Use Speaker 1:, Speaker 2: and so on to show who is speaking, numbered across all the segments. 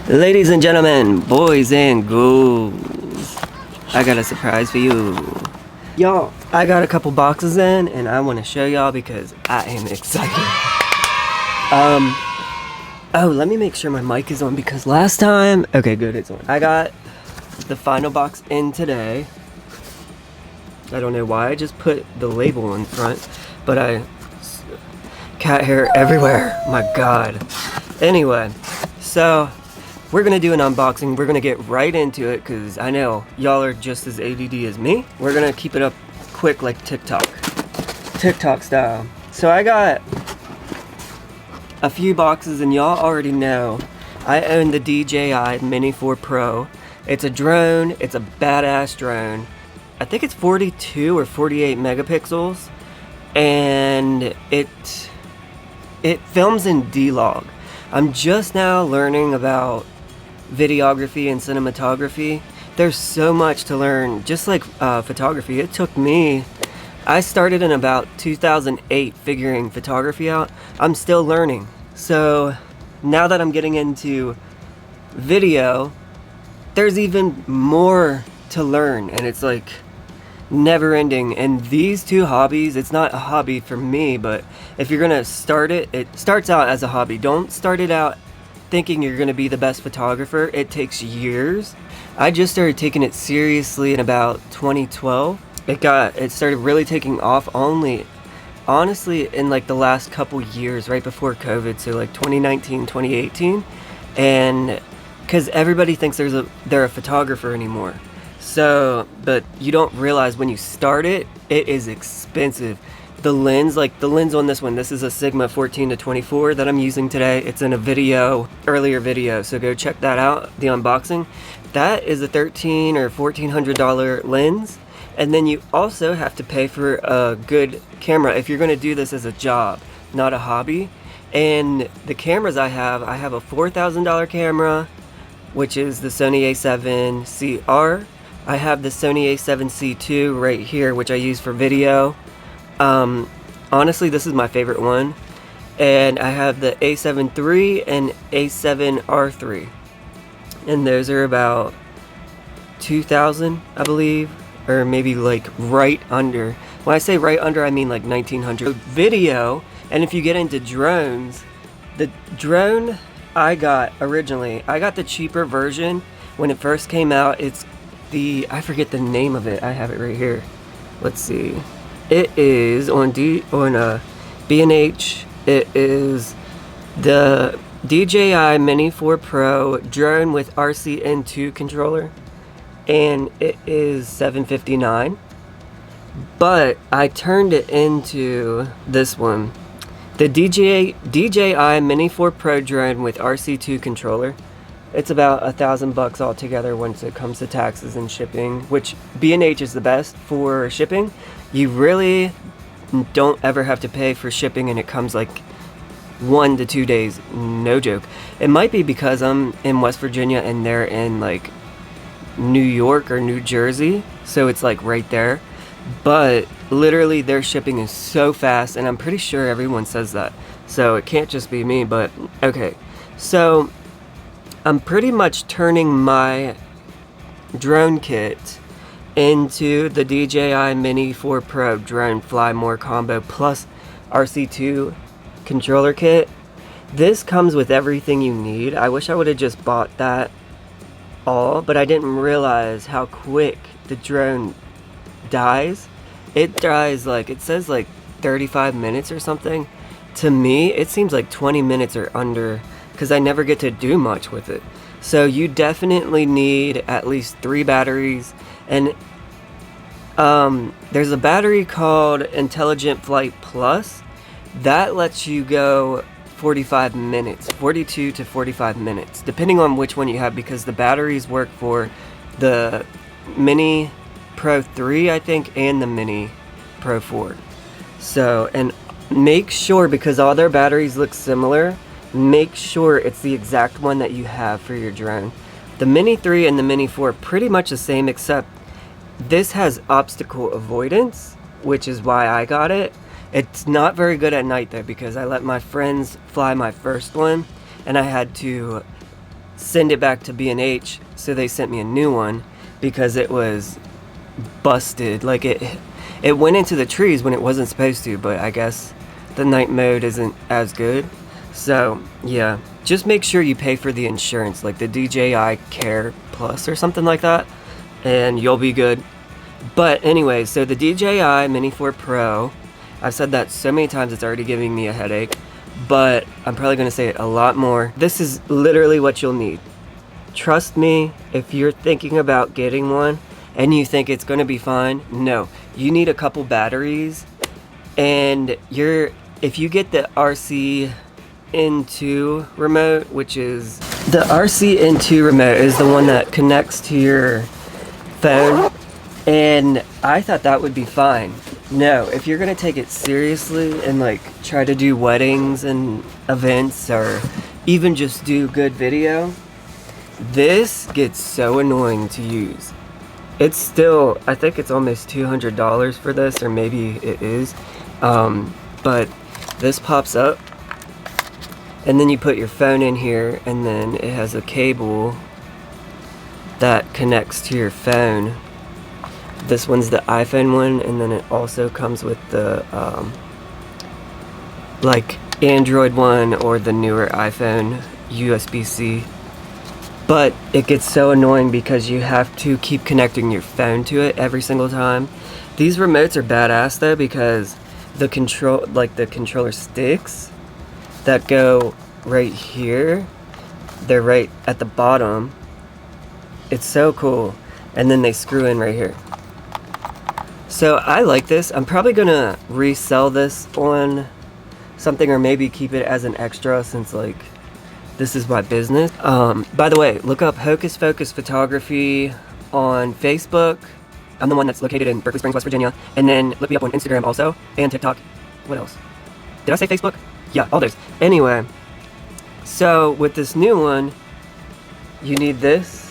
Speaker 1: Ladies and gentlemen, boys and ghouls, I got a surprise for you. Y'all, I got a couple boxes in and I want to show y'all because I am excited. Oh, let me make sure my mic is on because last time, okay, good, it's on. I got the final box in today. I don't know why I just put the label in front, but cat hair everywhere, my God. Anyway, so we're gonna do an unboxing. We're gonna get right into it because I know y'all are just as ADD as me. We're gonna keep it up quick like TikTok style. So I got a few boxes and y'all already know I own the DJI Mini 4 Pro. It's a drone, it's a badass drone. I think it's 42 or 48 megapixels and it films in D-Log. I'm just now learning about videography and cinematography. There's so much to learn, just like photography. It took me, I started in about 2008 figuring photography out. I'm still learning. So now that I'm getting into video, there's even more to learn and it's like never ending. And these two hobbies, it's not a hobby for me, but if you're gonna start it, it starts out as a hobby. Don't start it out thinking you're gonna be the best photographer. It takes years. I just started taking it seriously in about 2012. It started really taking off only honestly in like the last couple years right before COVID, so like 2019, 2018, and because everybody thinks they're a photographer anymore. So, but you don't realize when you start it, it is expensive. The lens on this one, this is a Sigma 14-24 that I'm using today. It's in a earlier video, so go check that out, the unboxing. That is a $1,300 or $1,400 lens. And then you also have to pay for a good camera if you're gonna do this as a job, not a hobby. And the cameras I have a $4,000 camera, which is the Sony a7CR. I have the Sony a7C II right here, which I use for video. Honestly, this is my favorite one. And I have the a7 III and a7R3. And those are about 2,000, I believe, or maybe like right under. When I say right under, I mean like 1,900. Video, and if you get into drones, the drone I got originally, I got the cheaper version when it first came out. It's I forget the name of it. I have it right here. Let's see. It is on B&H. It is the DJI Mini 4 Pro drone with RCN2 controller, and it is $759. But I turned it into this one, the DJI Mini 4 Pro drone with RC2 controller. It's about $1,000 altogether once it comes to taxes and shipping, which B&H is the best for shipping. You really don't ever have to pay for shipping, and it comes like 1 to 2 days, no joke. It might be because I'm in West Virginia and they're in like New York or New Jersey, so it's like right there. But literally their shipping is so fast, and I'm pretty sure everyone says that, so it can't just be me. But okay, so I'm pretty much turning my drone kit into the DJI Mini 4 Pro drone fly more combo plus RC2 controller kit. This comes with everything you need. I wish I would have just bought that all, but I didn't realize how quick the drone dies. It dies like, it says like 35 minutes or something. To me, it seems like 20 minutes or under, because I never get to do much with it. So you definitely need at least 3 batteries. And there's a battery called Intelligent Flight Plus that lets you go 45 minutes, 42 to 45 minutes, depending on which one you have, because the batteries work for the Mini Pro 3, I think, and the Mini Pro 4. So, and make sure, because all their batteries look similar, make sure it's the exact one that you have for your drone. The Mini 3 and the Mini 4 are pretty much the same, except this has obstacle avoidance, which is why I got it. It's not very good at night though, because I let my friends fly my first one and I had to send it back to B&H, so they sent me a new one because it was busted. Like it went into the trees when it wasn't supposed to, but I guess the night mode isn't as good. So yeah, just make sure you pay for the insurance, like the DJI Care Plus or something like that, and you'll be good. But anyway, so the DJI Mini 4 Pro, I've said that so many times it's already giving me a headache, but I'm probably going to say it a lot more. This is literally what you'll need. Trust me, if you're thinking about getting one and you think it's going to be fine, no. You need a couple batteries, and if you get the RC N2 remote, which is the RC N2 remote is the one that connects to your phone, and I thought that would be fine. No, if you're gonna take it seriously and like try to do weddings and events, or even just do good video, this gets so annoying to use. It's still, I think it's almost $200 for this, or maybe it is, but this pops up, and then you put your phone in here, and then it has a cable that connects to your phone. This one's the iPhone one, and then it also comes with the like Android one or the newer iPhone USB-C. But it gets so annoying because you have to keep connecting your phone to it every single time. These remotes are badass though, because the controller sticks that go right here, they're right at the bottom. It's so cool. And then they screw in right here. So I like this. I'm probably gonna resell this on something, or maybe keep it as an extra, since like this is my business. By the way, look up Hocus Focus Photography on Facebook. I'm the one that's located in Berkeley Springs, West Virginia. And then look me up on Instagram also, and TikTok. What else? Did I say Facebook? Yeah, all those. Anyway, so with this new one, you need this.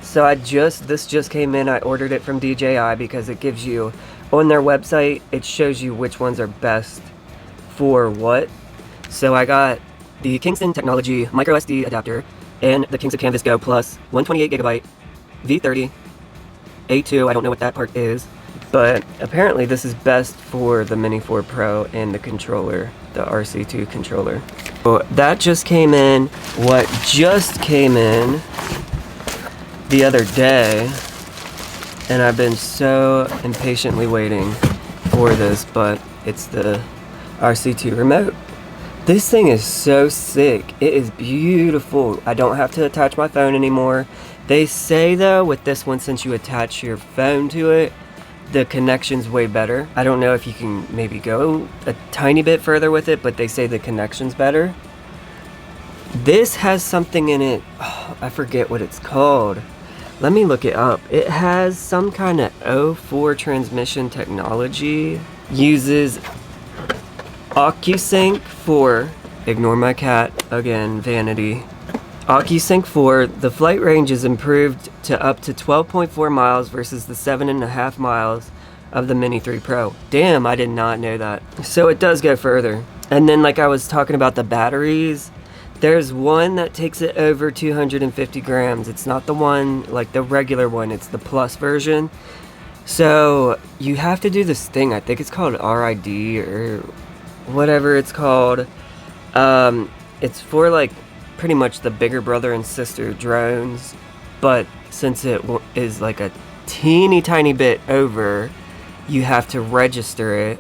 Speaker 1: So this just came in. I ordered it from DJI because it gives you, on their website, it shows you which ones are best for what. So I got the Kingston Technology micro SD adapter and the Kingston Canvas Go Plus 128GB V30 A2. I don't know what that part is, but apparently this is best for the Mini 4 Pro and the controller, the RC2 controller. So that just came in. What just came in the other day, and I've been so impatiently waiting for this, but it's the RC2 remote. This thing is so sick. It is beautiful. I don't have to attach my phone anymore. They say though, with this one, since you attach your phone to it, the connection's way better. I don't know if you can maybe go a tiny bit further with it, but they say the connection's better. This has something in it, I forget what it's called. Let me look it up. It has some kind of O4 transmission technology. Uses OcuSync 4. Ignore my cat again, vanity. OcuSync 4. The flight range is improved to up to 12.4 miles versus the 7.5 miles of the Mini 3 Pro. Damn, I did not know that. So it does go further. And then, like I was talking about the batteries, there's one that takes it over 250 grams. It's not the one, like the regular one, it's the Plus version. So you have to do this thing, I think it's called RID or whatever it's called. It's for like pretty much the bigger brother and sister drones, but since it is like a teeny tiny bit over, you have to register it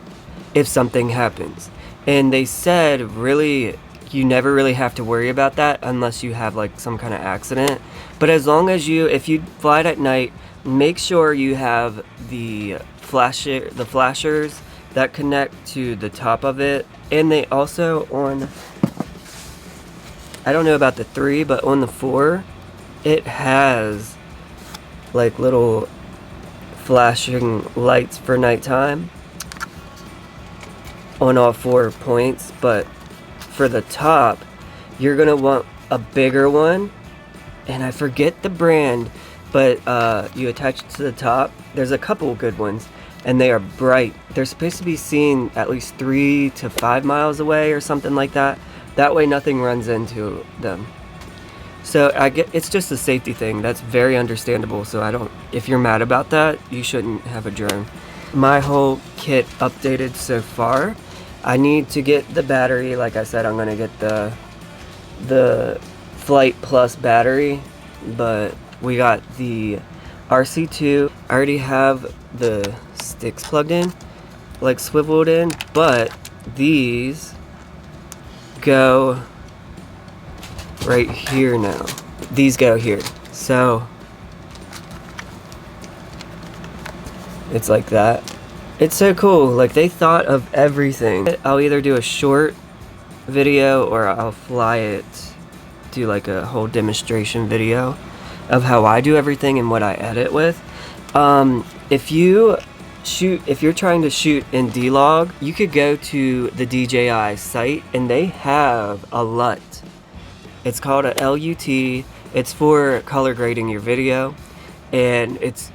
Speaker 1: if something happens. And they said really, you never really have to worry about that unless you have like some kind of accident. But as long as if you fly it at night, make sure you have the flashers that connect to the top of it. And they also I don't know about the 3, but on the 4, it has like little flashing lights for nighttime on all 4 points. But for the top, you're gonna want a bigger one, and I forget the brand, but you attach it to the top. There's a couple good ones, and they are bright. They're supposed to be seen at least 3 to 5 miles away or something like that. That way nothing runs into them. So I get, it's just a safety thing. That's very understandable. So I don't, if you're mad about that, you shouldn't have a drone. My whole kit updated so far. I need to get the battery. Like I said, I'm gonna get the Flight Plus battery, but we got the RC2. I already have the sticks plugged in, like swiveled in, but these go right here now. These go here. So it's like that. It's so cool. Like, they thought of everything. I'll either do a short video or I'll fly it, do like a whole demonstration video of how I do everything and what I edit with. If you're trying to shoot in D-Log, you could go to the DJI site and they have a LUT. It's called a LUT. It's for color grading your video, and it's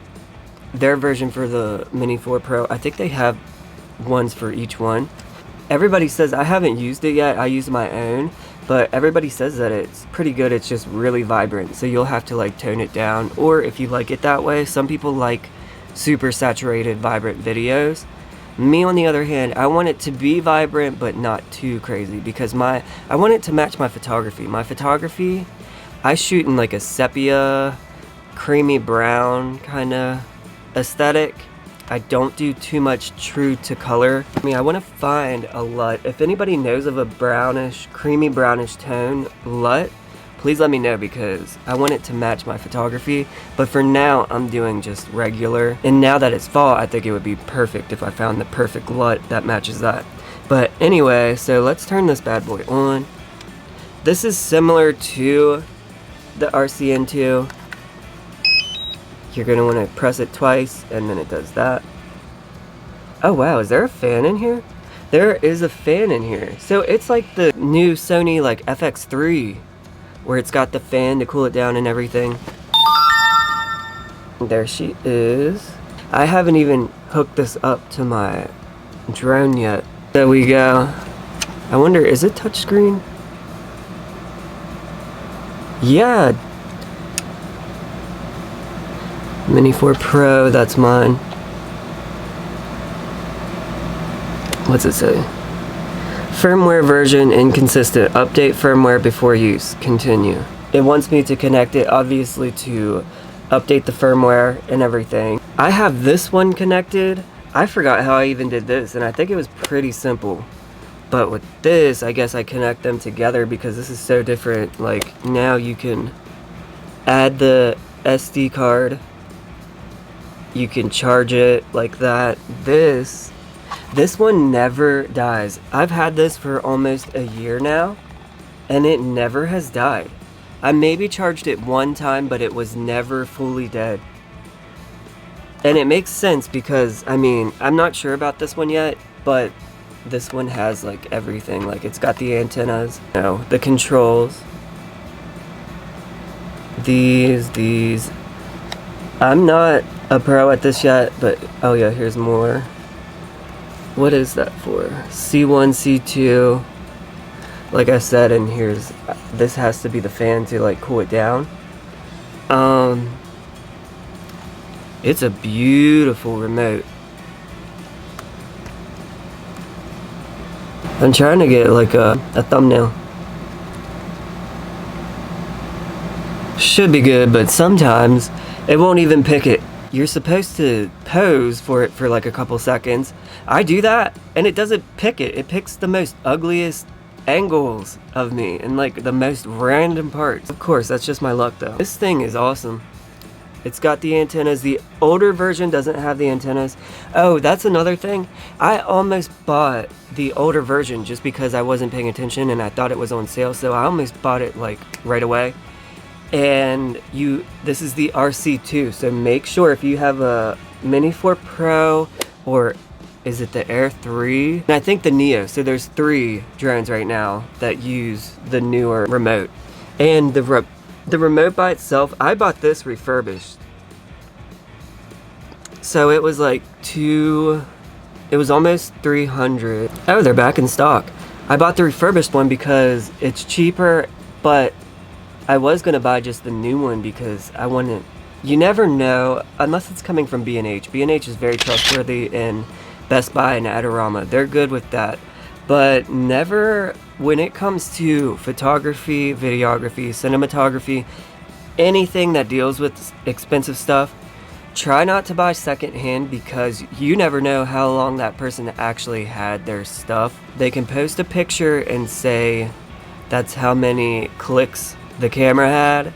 Speaker 1: their version for the Mini 4 Pro. I think they have ones for each one. Everybody says, I haven't used it yet, I use my own, but everybody says that it's pretty good. It's just really vibrant, so you'll have to like tone it down, or if you like it that way. Some people like super saturated, vibrant videos. Me, on the other hand, I want it to be vibrant but not too crazy, because I want it to match my photography. My photography, I shoot in like a sepia, creamy brown kind of aesthetic. I don't do too much true to color. I mean, I want to find a LUT. If anybody knows of a brownish, creamy brownish tone LUT, please let me know, because I want it to match my photography. But for now, I'm doing just regular. And now that it's fall, I think it would be perfect if I found the perfect LUT that matches that. But anyway, so let's turn this bad boy on. This is similar to the RCN2. You're gonna wanna press it twice, and then it does that. Oh wow, is there a fan in here? There is a fan in here. So it's like the new Sony like FX3, where it's got the fan to cool it down and everything. There she is. I haven't even hooked this up to my drone yet. There we go. I wonder, is it touchscreen? Yeah. Mini 4 Pro, that's mine. What's it say? Firmware version inconsistent. Update firmware before use. Continue. It wants me to connect it, obviously, to update the firmware and everything. I have this one connected. I forgot how I even did this, and I think it was pretty simple. But with this, I guess I connect them together because this is so different. Like, now you can add the SD card. You can charge it like that. This one never dies. I've had this for almost a year now, and it never has died. I maybe charged it one time, but it was never fully dead. And it makes sense because, I mean, I'm not sure about this one yet, but this one has like everything. Like, it's got the antennas, you know, the controls, these. I'm not a pro at this yet, but oh yeah, here's more. What is that for? C1, C2. Like I said, and here's, this has to be the fan to like cool it down. It's a beautiful remote. I'm trying to get like a thumbnail. Should be good, but sometimes it won't even pick it. You're supposed to pose for it for like a couple seconds. I do that, and it doesn't pick it. It picks the most ugliest angles of me and like the most random parts. Of course, that's just my luck though. This thing is awesome. It's got the antennas. The older version doesn't have the antennas. Oh, that's another thing. I almost bought the older version just because I wasn't paying attention and I thought it was on sale, so I almost bought it like right away. And this is the RC2, so make sure if you have a Mini 4 Pro, or is it the Air 3? And I think the Neo, so there's 3 drones right now that use the newer remote. And the remote by itself, I bought this refurbished. So it was like it was almost 300. Oh, they're back in stock. I bought the refurbished one because it's cheaper, but I was gonna buy just the new one because I wanted, you never know, unless it's coming from B&H. B&H is very trustworthy, and Best Buy and Adorama, they're good with that. But never, when it comes to photography, videography, cinematography, anything that deals with expensive stuff, try not to buy secondhand, because you never know how long that person actually had their stuff. They can post a picture and say that's how many clicks the camera had,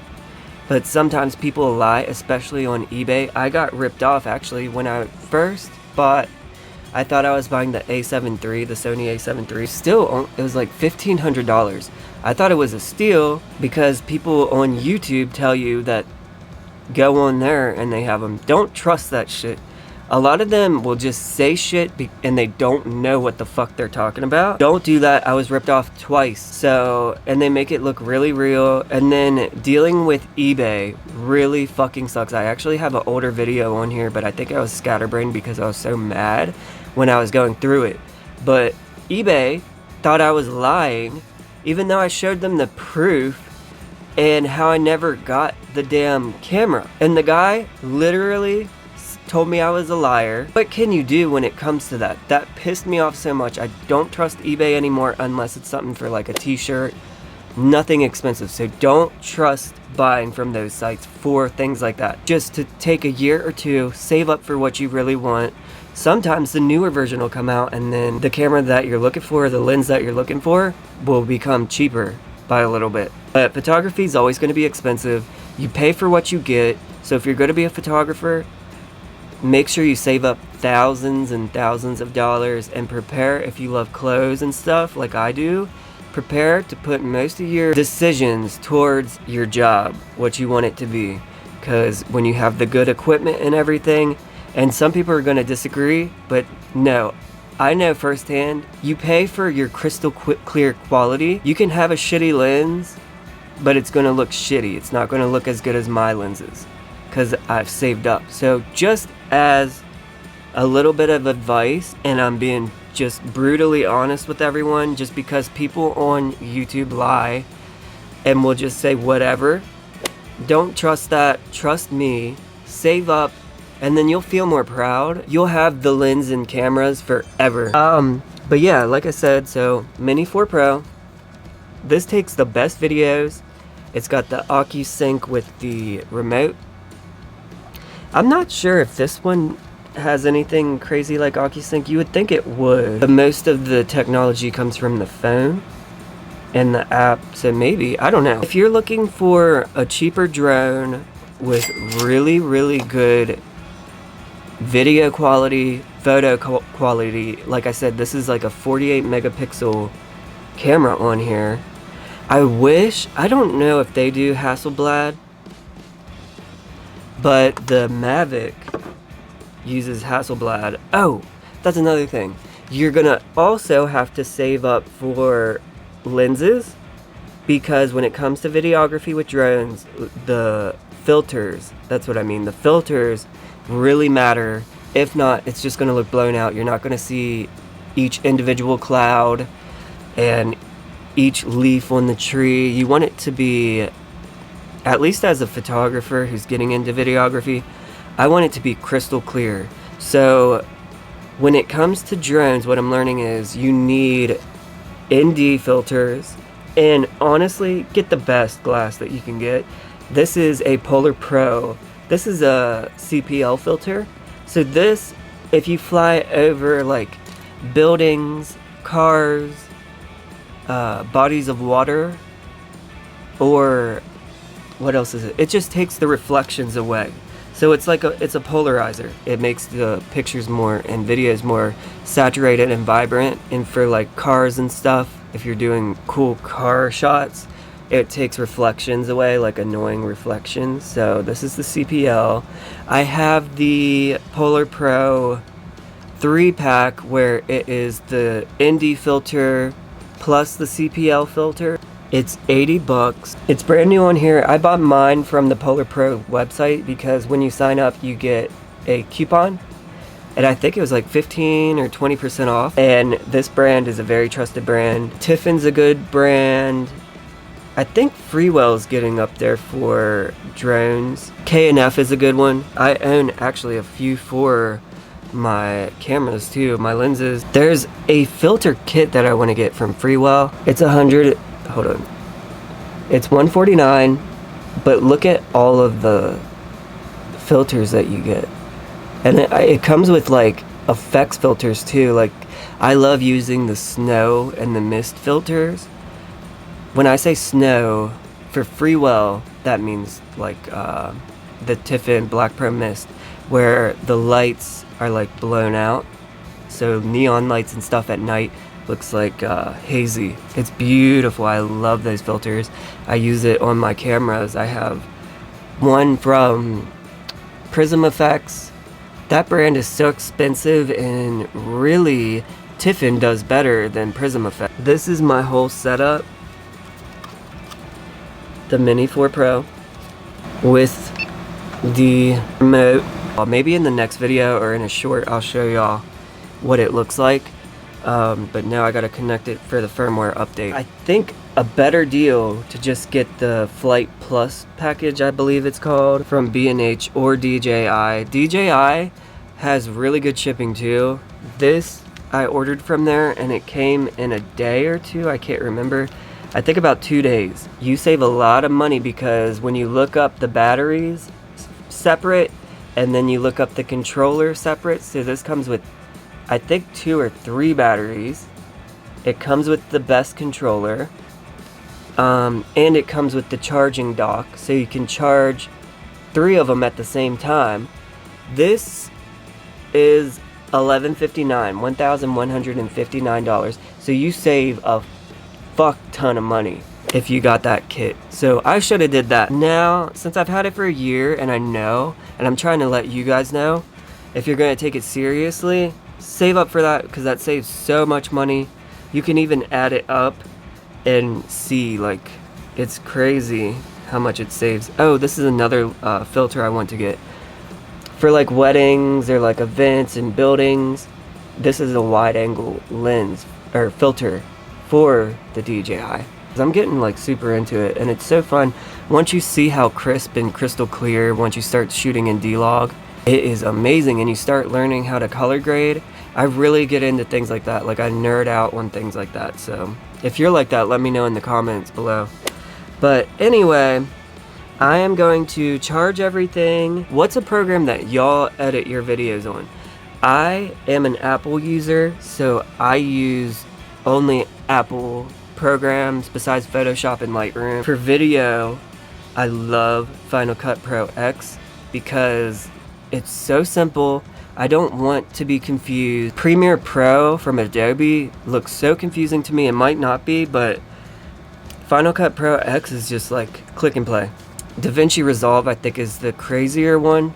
Speaker 1: but sometimes people lie, especially on eBay. I got ripped off actually when I first bought. I thought I was buying the A7 III, the Sony A7 III. Still, it was like $1,500. I thought it was a steal because people on YouTube tell you that go on there and they have them. Don't trust that shit. A lot of them will just say shit and they don't know what the fuck they're talking about. Don't do that. I was ripped off twice. So, and they make it look really real. And then dealing with eBay really fucking sucks. I actually have an older video on here, but I think I was scatterbrained because I was so mad when I was going through it. But eBay thought I was lying, even though I showed them the proof and how I never got the damn camera. And the guy literally told me I was a liar. What can you do when it comes to that? That pissed me off so much. I don't trust eBay anymore unless it's something for like a t-shirt. Nothing expensive. So don't trust buying from those sites for things like that. Just to take a year or two, save up for what you really want. Sometimes the newer version will come out and then the camera that you're looking for, the lens that you're looking for, will become cheaper by a little bit. But photography is always going to be expensive. You pay for what you get. So if you're going to be a photographer, make sure you save up thousands and thousands of dollars and prepare. If you love clothes and stuff like I do, prepare to put most of your decisions towards your job, what you want it to be. Because when you have the good equipment and everything, and some people are going to disagree, but no, I know firsthand, you pay for your crystal clear quality. You can have a shitty lens, but it's going to look shitty. It's not going to look as good as my lenses, because I've saved up. So just as a little bit of advice, and I'm being just brutally honest with everyone, just because people on YouTube lie and will just say whatever, don't trust that. Trust me. Save up, and then you'll feel more proud. You'll have the lens and cameras forever. But yeah, like I said, so Mini 4 Pro. This takes the best videos. It's got the OcuSync with the remote. I'm not sure if this one has anything crazy like OcuSync. You would think it would. But most of the technology comes from the phone and the app, so maybe, I don't know. If you're looking for a cheaper drone with really, really good video quality, photo quality, like I said, this is like a 48 megapixel camera on here. I don't know if they do Hasselblad, but the Mavic uses Hasselblad. Oh, that's another thing. You're gonna also have to save up for lenses, because when it comes to videography with drones, the filters, that's what I mean, the filters really matter. If not, it's just gonna look blown out. You're not gonna see each individual cloud and each leaf on the tree. You want it to be, at least as a photographer who's getting into videography, I want it to be crystal clear. So when it comes to drones, what I'm learning is you need ND filters, and honestly, get the best glass that you can get. This is a Polar Pro. This is a CPL filter. So this, if you fly over like buildings, cars, bodies of water, or what else is it? It just takes the reflections away. So it's like it's a polarizer. It makes the pictures more and videos more saturated and vibrant. And for like cars and stuff, if you're doing cool car shots, it takes reflections away, like annoying reflections. So this is the CPL. I have the Polar Pro 3-pack where it is the ND filter plus the CPL filter. It's $80. It's brand new on here. I bought mine from the Polar Pro website because when you sign up, you get a coupon. And I think it was like 15 or 20% off. And this brand is a very trusted brand. Tiffin's a good brand. I think Freewell's getting up there for drones. K&F is a good one. I own actually a few for my cameras too, my lenses. There's a filter kit that I want to get from Freewell. It's 100, hold on. It's $149, but look at all of the filters that you get. And it comes with like effects filters too. Like I love using the snow and the mist filters. When I say snow, for Freewell, that means like the Tiffin Black Pro Mist, where the lights are like blown out. So neon lights and stuff at night looks like hazy. It's beautiful. I love those filters. I use it on my cameras. I have one from Prism Effects. That brand is so expensive, and really Tiffin does better than Prism Effects. This is my whole setup. The Mini 4 Pro with the remote. Maybe in the next video or in a short I'll show y'all what it looks like, but now I gotta connect it for the firmware update. I think a better deal to just get the Flight Plus package, I believe it's called, from B&H or DJI. DJI has really good shipping too. This I ordered from there and it came in a day or two, I can't remember. I think about 2 days. You save a lot of money because when you look up the batteries separate and then you look up the controller separate, so this comes with I think 2 or 3 batteries. It comes with the best controller, and it comes with the charging dock, so you can charge 3 of them at the same time. This is $1,159, so you save a fuck ton of money if you got that kit. So I should have did that. Now, since I've had it for a year and I know, and I'm trying to let you guys know, if you're going to take it seriously, save up for that, because that saves so much money. You can even add it up and see, like, it's crazy how much it saves. Oh, this is another filter I want to get for like weddings or like events and buildings. This is a wide angle lens or filter for the DJI. I'm getting like super into it, and it's so fun. Once you see how crisp and crystal clear, once you start shooting in D-Log, it is amazing, and you start learning how to color grade. I really get into things like that. Like I nerd out on things like that. So if you're like that, let me know in the comments below. But anyway, I am going to charge everything. What's a program that y'all edit your videos on? I am an Apple user, so I use only Apple programs besides Photoshop and Lightroom. For video, I love Final Cut Pro X because it's so simple. I don't want to be confused. Premiere Pro from Adobe looks so confusing to me. It might not be, but Final Cut Pro X is just like click and play. DaVinci Resolve I think is the crazier one.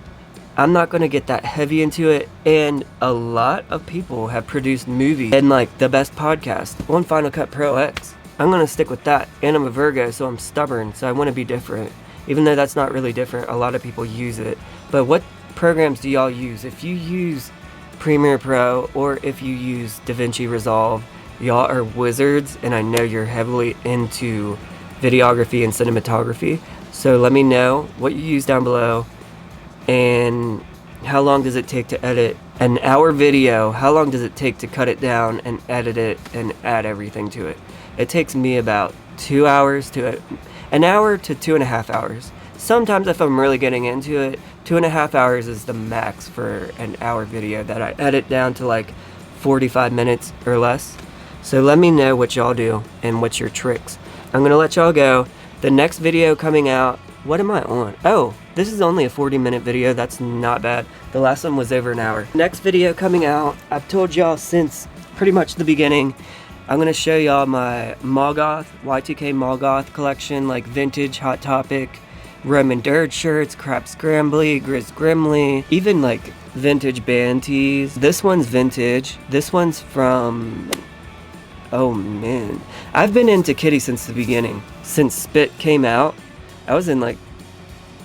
Speaker 1: I'm not going to get that heavy into it, and a lot of people have produced movies and like the best podcast on Final Cut Pro X. I'm going to stick with that, and I'm a Virgo, so I'm stubborn, so I want to be different. Even though that's not really different, a lot of people use it. But what programs do y'all use? If you use Premiere Pro or if you use DaVinci Resolve, y'all are wizards, and I know you're heavily into videography and cinematography. So let me know what you use down below. And how long does it take to edit an hour video? How long does it take to cut it down and edit it and add everything to it? It takes me about 2 hours to an hour to 2.5 hours. Sometimes if I'm really getting into it, 2.5 hours is the max for an hour video that I edit down to like 45 minutes or less. So let me know what y'all do and what's your tricks. I'm gonna let y'all go. The next video coming out, what am I on? Oh, this is only a 40-minute video. That's not bad. The last one was over an hour. Next video coming out, I've told y'all since pretty much the beginning, I'm going to show y'all my Mall Goth, Y2K Mall Goth collection, like vintage, Hot Topic, Roman Dirt shirts, Crap Scrambly, Grizz Grimly, even like vintage band tees. This one's vintage. This one's from... oh man. I've been into Kitty since the beginning. Since Spit came out, I was in like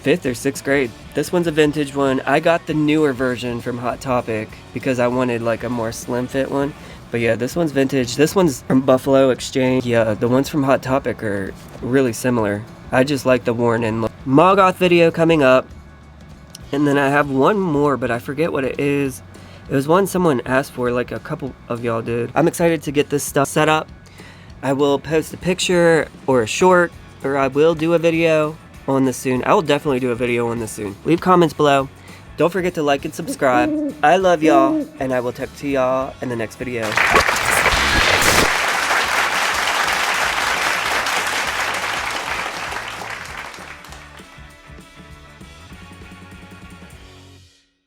Speaker 1: 5th or 6th grade. This one's a vintage one. I got the newer version from Hot Topic because I wanted like a more slim fit one. But yeah, this one's vintage. This one's from Buffalo Exchange. Yeah, the ones from Hot Topic are really similar. I just like the worn-in look. Goth video coming up. And then I have one more, but I forget what it is. It was one someone asked for, like a couple of y'all did. I'm excited to get this stuff set up. I will post a picture or a short, or I will do a video on this soon. I will definitely do a video on this soon. Leave comments below. Don't forget to like and subscribe. I love y'all, and I will talk to y'all in the next video.